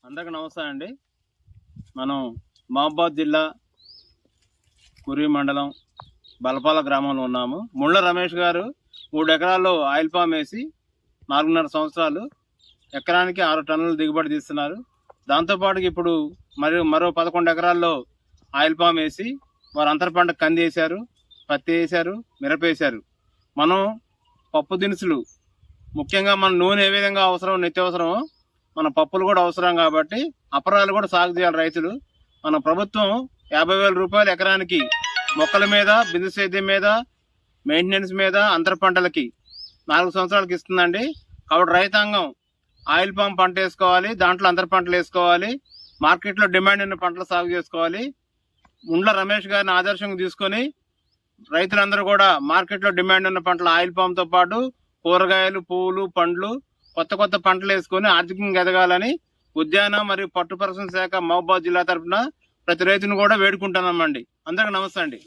అందరికి నమస్తే అండి. మనం మహబూబాబాద్ జిల్లా కురి మండలం బలపాల గ్రామంలో ఉన్నాము. ముళ్ళ రమేష్ గారు 3 ఎకరాల్లో ఆయిల్ పామ్ వేసి 4.5 సంవత్సరాలు ఎకరానికి 6 టన్నులు దిగుబడి తీస్తున్నారు. దాంతోపాటు ఇప్పుడు మరో 11 ఎకరాల్లో ఆయిల్ పామ్ వేసి వారు అంతర పంట కంది వేశారు, పత్తి వేశారు, మిరప వేశారు. మనం పప్పు దినుసులు ముఖ్యంగా మన నూనె ఏ విధంగా అవసరం, నిత్యావసరమో మన పప్పులు కూడా అవసరం కాబట్టి అపరాలు కూడా సాగు చేయాలి రైతులు. మన ప్రభుత్వం 50,000 రూపాయలు ఎకరానికి మొక్కల మీద, బిందు సేద్యం మీద, మెయింటెనెన్స్ మీద, అంతర పంటలకి 4 సంవత్సరాలకి ఇస్తుందండి. కాబట్టి రైతాంగం ఆయిల్ పామ్ పంట వేసుకోవాలి, దాంట్లో అంతర పంటలు వేసుకోవాలి, మార్కెట్లో డిమాండ్ ఉన్న పంటలు సాగు చేసుకోవాలి. ముండ్ల రమేష్ గారిని ఆదర్శంగా తీసుకొని రైతులందరూ కూడా మార్కెట్లో డిమాండ్ ఉన్న పంటలు ఆయిల్ పామ్తో పాటు కూరగాయలు, పువ్వులు, పండ్లు, కొత్త పంటలు వేసుకొని ఆర్థికంగా ఎదగాలని ఉద్యాన మరియు పట్టు పరిశ్రమ శాఖ మహబూబాబాద్ జిల్లా తరఫున ప్రతి రైతును కూడా వేడుకుంటున్నామండి. అందరికీ నమస్తే అండి.